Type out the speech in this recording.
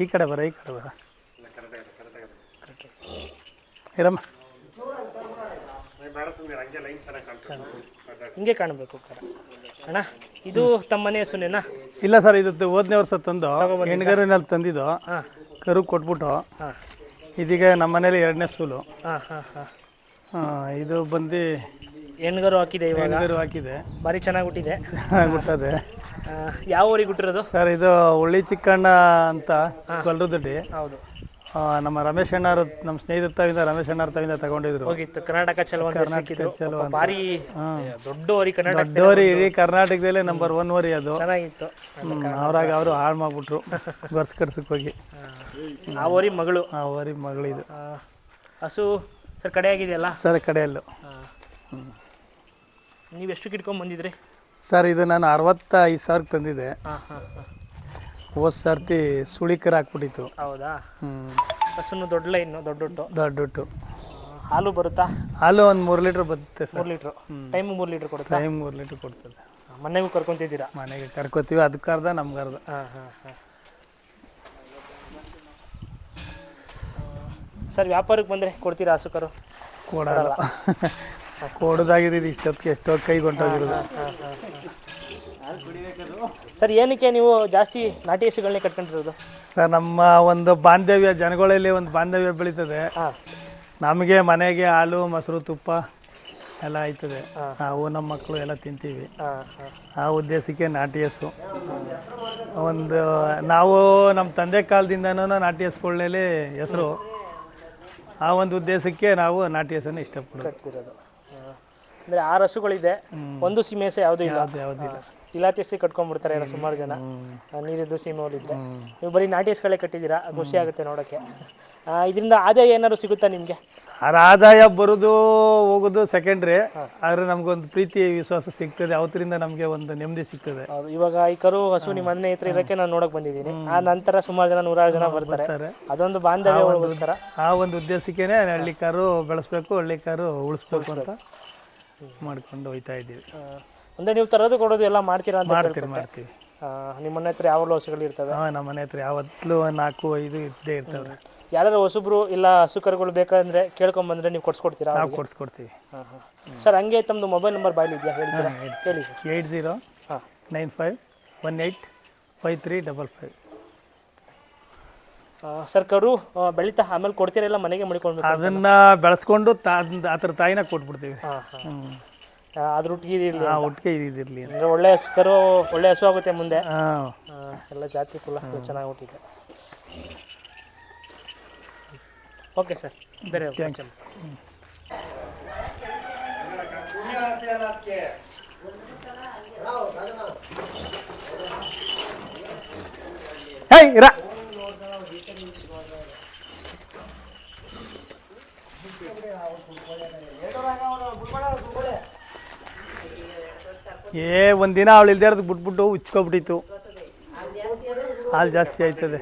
ಈ ಕಡೆ ಬರ ಇರಮ್ಮ. ಹಿಂಗೆ ಕಾಣಬೇಕು ಕರ ಅಣ್ಣ. ಇದು ತಮ್ಮ ಮನೆ ಹಸುನೇನಾ? ಇಲ್ಲ ಸರ್, ಇದು ಹೋದನೇ ವರ್ಷ ತಂದು ಹೆಣ್ಗರಿನಲ್ಲಿ ತಂದಿದ್ದು. ಕರು ಕೊಟ್ಬಿಟ್ಟು ಇದೀಗ ನಮ್ಮ ಮನೇಲಿ 2ನೇ ಸೂಲು. ಇದು ಬಂದು ಹೆಣ್ಗರು ಹಾಕಿದೆ, ಇವಾಗ ಹೆಣ್ಗರು ಹಾಕಿದೆ. ಭಾರಿ ಚೆನ್ನಾಗಿ ಹುಟ್ಟಿದೆ. ಹುಟ್ಟದೆ. ಯಾವ ಊರಿಗೆ ಹುಟ್ಟಿರೋದು ಸರ್? ಇದು ಹುಳ್ಳಿ ಚಿಕ್ಕಣ್ಣ ಅಂತ ಕೊಲ್ರದೊಡ್ಡಿ. ಹೌದು. ನಮ್ಮ ರಮೇಶ್ ಅಣ್ಣರು, ನಮ್ಮ ಸ್ನೇಹಿತರ ತಾವಿಂದ ರಮೇಶ್ ಅಣ್ಣರ ತಾವಿಂದ ತಗೊಂಡಿದ್ರು. ಹೋಗಿತ್ತು ಕರ್ನಾಟಕ ಭಾರಿ ದೊಡ್ಡ ಓರಿ, ದೊಡ್ಡ ಓರಿ ಇಡೀ ಕರ್ನಾಟಕದಲ್ಲೇ ನಂಬರ್ 1 ಓರಿ ಅದು. ಚೆನ್ನಾಗಿತ್ತು. ಅವ್ರಾಗ ಅವರು ಹಾಳು ಮಾಡ್ಬಿಟ್ರು ಕರ್ಸಕ್ಕೆ ಹೋಗಿ. ಆ ಓರಿ ಮಗಳು. ಆ ಓರಿ ಮಗಳು ಇದು. ಹಸು ಸರ್ ಕಡೆ ಆಗಿದೆಯಲ್ಲ ಸರ್? ಕಡೆಯಲ್ಲೂ. ನೀವು ಎಷ್ಟು ಕಿಟ್ಕೊಂಡ್ ಬಂದಿದ್ರಿ ಸರ್? ಇದು ನಾನು 65,000 ತಂದಿದ್ದೆ. ಹೋದ ಸರ್ತಿ ಸುಳಿಕರ ಹಾಕ್ಬಿಟ್ಟಿತ್ತು. ಹೌದಾ? ಹಸುನು ದೊಡ್ಡ ಲೈನು, ದೊಡ್ಡ ಹಾಲು ಬರುತ್ತಾ? ಹಾಲು ಒಂದು 3 ಲೀಟ್ರ್ ಬರುತ್ತೆ ಸರ್. 3 ಲೀಟ್ರ್ ಟೈಮ್ 3 ಲೀಟ್ರ್ ಕೊಡುತ್ತೆ. ಟೈಮ್ 3 ಲೀಟ್ರ್ ಕೊಡ್ತದೆ. ಮನೆಗೂ ಕರ್ಕೊಂತಿದ್ದೀರಾ? ಮನೆಗೆ ಕರ್ಕೋತೀವಿ, ಅದಕ್ಕೆ ಅರ್ಧ ನಮ್ಗೆ ಅರ್ಧ. ಸರ್ ವ್ಯಾಪಾರಕ್ಕೆ ಬಂದರೆ ಕೊಡ್ತೀರಾ ಹಸು ಕರು? ಕೊಡಲ್ಲ. ಕೊಡೋದಾಗಿದ್ದು ಇಷ್ಟೊತ್ತಿಗೆ ಎಷ್ಟೋ ಕೈಗೊಂಡೋಗಿರೋದು. ಸರ್ ಏನಕ್ಕೆ ನೀವು ಜಾಸ್ತಿ ನಾಟಿ ಹಸುಗಳನ್ನೇ ಕಟ್ಕೊಂಡಿರೋದು? ಸರ್ ನಮ್ಮ ಒಂದು ಬಾಂಧವ್ಯ, ಜನಗಳಲ್ಲಿ ಒಂದು ಬಾಂಧವ್ಯ ಬೆಳೀತದೆ. ನಮಗೆ ಮನೆಗೆ ಹಾಲು ಮೊಸರು ತುಪ್ಪ ಎಲ್ಲ ಆಯ್ತದೆ. ನಾವು ನಮ್ಮ ಮಕ್ಕಳು ಎಲ್ಲ ತಿಂತೀವಿ. ಆ ಉದ್ದೇಶಕ್ಕೆ ನಾಟಿ ಹಸು ಒಂದು ನಾವು ನಮ್ಮ ತಂದೆ ಕಾಲದಿಂದನೂ ನಾಟಿ ಹಸುಗಳನ್ನೇ ಹೆಸರು. ಆ ಒಂದು ಉದ್ದೇಶಕ್ಕೆ ನಾವು ನಾಟಿ ಹಸನ್ನು ಇಷ್ಟಪಡ್ತೀವಿ. ಅಂದರೆ 6 ಹಸುಗಳಿದೆ, ಒಂದು ಸೀಮೆಸೆ ಯಾವುದೂ ಯಾವುದಿಲ್ಲ. ಇಲಾತಿ ಹಸಿ ಕಟ್ಕೊಂಡ್ಬಿಡ್ತಾರೆ ಸುಮಾರು ಜನ, ನೀರಿದ್ದು ಸೀಮೆ ಹೋಲಿದ್ರೆ. ನೀವು ಬರೀ ನಾಟಿ ಹಸುಗಳೇ ಕಟ್ಟಿದ್ದೀರಾ, ಖುಷಿ ಆಗುತ್ತೆ ನೋಡೋಕ್ಕೆ. ಇದರಿಂದ ಆದಾಯ ಏನಾದ್ರು ಸಿಗುತ್ತಾ ನಿಮಗೆ? ಸರ್ ಆದಾಯ ಬರೋದು ಹೋಗೋದು ಸೆಕೆಂಡ್ರಿ, ಆದರೆ ನಮಗೊಂದು ಪ್ರೀತಿ ವಿಶ್ವಾಸ ಸಿಗ್ತದೆ. ಅವತ್ತರಿಂದ ನಮಗೆ ಒಂದು ನೆಮ್ಮದಿ ಸಿಗ್ತದೆ. ಹೌದು. ಇವಾಗ ಈ ಕರು ಹಸು ನಿಮ್ಮ ಮನೆ ಹತ್ರ ಇರೋಕ್ಕೆ ನಾನು ನೋಡಕ್ ಬಂದಿದ್ದೀನಿ. ಆ ನಂತರ ಸುಮಾರು ಜನ 100 ಜನ ಬರ್ತಾರೆ. ಅದೊಂದು ಬಾಂಧವ್ಯಕ್ಕೋಸ್ಕರ, ಆ ಒಂದು ಉದ್ದೇಶಕ್ಕೇನೆ ಹಳ್ಳಿ ಕಾರು ಬೆಳೆಸ್ಬೇಕು, ಹಳ್ಳಿ ಕಾರು ಉಳಿಸ್ಬೇಕು ಅಂತ ಮಾಡ್ಕೊಂಡು ಹೋಯ್ತಾ ಇದ್ದೀವಿ. ಅಂದರೆ ನೀವು ತರೋದು ಕೊಡೋದು ಎಲ್ಲ ಮಾಡ್ತೀರಾ ಅಂತ? ಮಾಡ್ತೀವಿ. ನಿಮ್ಮ ಮನೆ ಹತ್ರ ಯಾವಾಗಲೂ ಹಸುಗಳು ಇರ್ತವೆ? ನಮ್ಮ ಮನೆ ಹತ್ರ ಯಾವತ್ತೂ 4-5 ಇದ್ದೇ ಇರ್ತವೆ. ಯಾರು ಹೊಸಬ್ರು ಇಲ್ಲ ಹಸು ಕರುಗಳು ಬೇಕಂದ್ರೆ ಕೇಳ್ಕೊಂಬಂದ್ರೆ ನೀವು ಕೊಡ್ಸ್ಕೊಡ್ತೀರಾ? ನಾವು ಕೊಡಿಸ್ಕೊಡ್ತೀವಿ. ಸರ್ ಹಂಗೆ ತಮ್ಮದು ಮೊಬೈಲ್ ನಂಬರ್ ಬಾಯಲ್ಲಿ ಇದೆಯಾ? ಹೇಳ್ತೀರಾ? ಹೇಳಿ ಸರ್. 8095185355. ಸರ್ ಕರು ಬೆಳೀತಾ ಆಮೇಲೆ ಕೊಡ್ತೀರಾ ಇಲ್ಲ ಮನೆಗೆ ಮಡಿಕೊಂಡು? ಅದನ್ನ ಬೆಳೆಸ್ಕೊಂಡು ಅದ್ರ ತಾಯಿನ ಕೊಟ್ಬಿಡ್ತೀವಿ. ಅದ್ರ ಒಟ್ಟಿಗೆ ಇದಿರಲಿ ಅಂದರೆ ಒಳ್ಳೆ ಕರು, ಒಳ್ಳೆ ಹಸು ಆಗುತ್ತೆ ಮುಂದೆ. ಎಲ್ಲ ಜಾತಿ ಕುಲ ಚೆನ್ನಾಗಿ ಹುಟ್ಟಿದೆ. ಓಕೆ ಸರ್, ಬೇರೆ ಥ್ಯಾಂಕ್ಸ್. ಒಂದಿನ ಅವಳು ಇಲ್ದೇ ಇರೋದು ಬಿಟ್ಬಿಟ್ಟು ಉಚ್ಕೊಬಿಟ್ಟಿತ್ತು. ಹಾಲು ಜಾಸ್ತಿ ಆಯ್ತದೆ.